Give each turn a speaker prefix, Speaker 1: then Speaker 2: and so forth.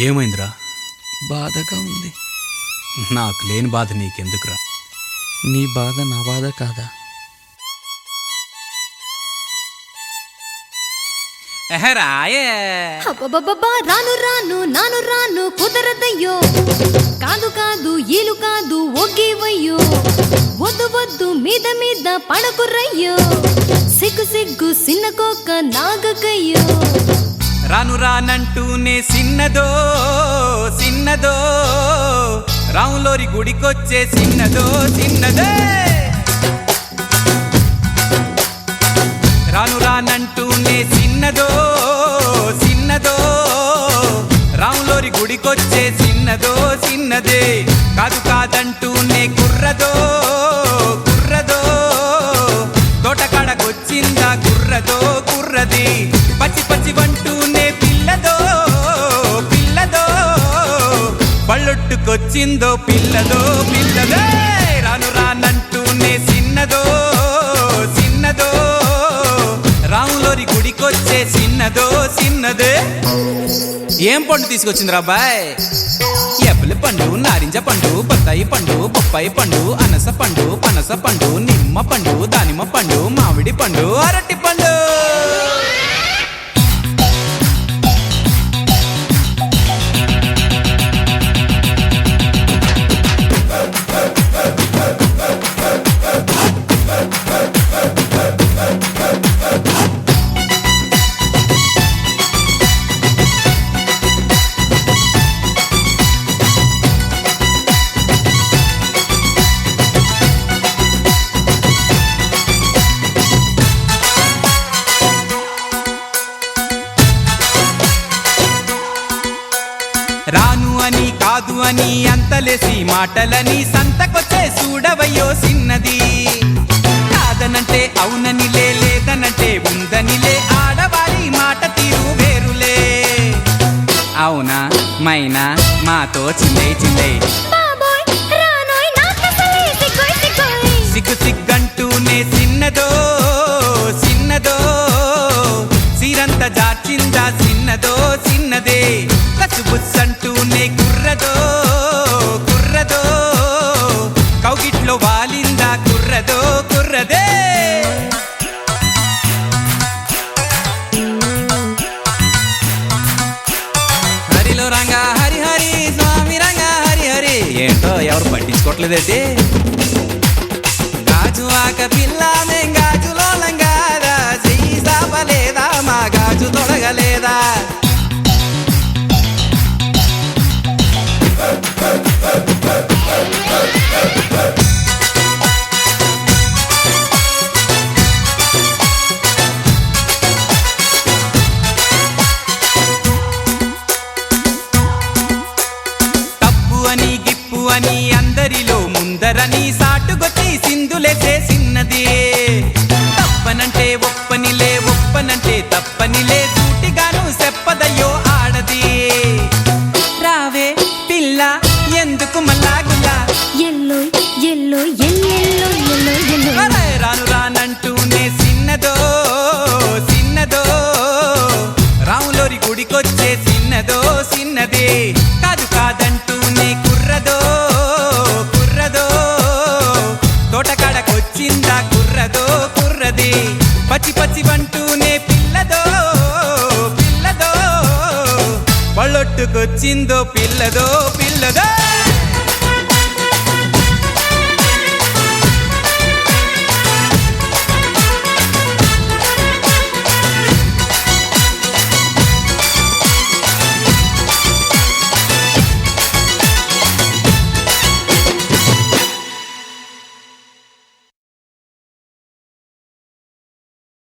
Speaker 1: ఏమైందిరా?
Speaker 2: బాధగా ఉంది.
Speaker 1: నాకు లేని బాధ నీకెందుకురా?
Speaker 2: నీ బాధ నా బాధ కాదా?
Speaker 3: రాను రాను నాను రాను కుదరదయ్యో, కాదు కాదు ఈలు కాదు ఒగ్గివయ్యో, వద్దు వద్దు మీద మీద పడకురయ్యో, సిగ్గు సిగ్గు సిన్న కోక నాగకయ్యో.
Speaker 4: రాను రానంటూనే సిన్నదో సిన్నదో, రాములోరి గుడికొచ్చే సిన్నదో సిన్నదే. రాను రానంటూనే సిన్నదో సిన్నదో, రాములోరి గుడికొచ్చే సిన్నదో సిన్నదే. కాదు కాదంటూనే కుర్రదో కుర్రదో, తోటకాడకొచ్చిందా కుర్రదో కుర్రది. పచ్చి పచ్చి వంటూనే పిల్లదో పిల్లదో, పళ్ళొట్టుకొచ్చిందో పిల్లదో పిల్లదే. రాను రానంటూనే సిన్నదో సిన్నదో, రాములోరి గుడికొచ్చే సిన్నదో సిన్నదే. ఏం పండు తీసుకొచ్చిందిరా అబ్బాయ్? యాపిల్ పండు, నారింజ పండు, బత్తాయి పండు, బొప్పాయి పండు, అనస పండు, పనస పండు, నిమ్మ పండు, దానిమ్మ పండు, మామిడి పండు, అరటి పండు. రాను అని కాదు అని అంతలేసి మాటలని సంతకొచ్చే చూడవయ్యో సిన్నది. కాదనంటే అవుననిలే, లేదనంటే ఉందనిలే, ఆడవారి మాట తీరు వేరులే. అవునా మైనా మాతో చిల్లై చిల్లై, సిగ్గు సిగ్గంటూనే సిన్నదో సిన్నదో, సీరంత జార్చిందా సిన్నదో సిన్నదే. కసుబుస్సంటూనే కుర్రదో కుర్రదో, కౌగిట్లో వాలిందా కుర్రదో కుర్రదే. హరిలో రంగా హరి హరి, స్వామి రంగా హరి హరి. ఏంటో ఎవరు పట్టించుకోవట్లేదేంటి? గాజు ఆక పిల్ల మేం గాజులో లంగారా, చెయ్యి సాపలేదా మా గాజు తొడగలేదా? తప్పు అని గిప్పు అని అందరిలో ముందరని సాటుగొచ్చి సింధులేసే సిన్నది. తప్పనంటే ఒప్పనిలే, ఒప్పనంటే తప్పనిలే, సూటిగాను చెప్పదయ్యో ఆడది. రావే పిల్ల ఎందుకు మల్లాగుల్లా,
Speaker 3: ఎల్లో ఎల్లో ఎల్లెల్లో ఎల్లో ఎల్లో.
Speaker 4: రాను రానంటూనే సిన్నదో సిన్నదో, రాములోరి గుడికొచ్చే సిన్నదో సిన్నదే. కాదు కాదంటూనే కుర్రదో కుర్రదో, తోటకాడకొచ్చిందా కుర్రదో కుర్రది. పచ్చి పచ్చి వంటూనే పిల్లదో పిల్లదో, పళ్ళొట్టుకొచ్చిందో పిల్లదో పిల్లదో.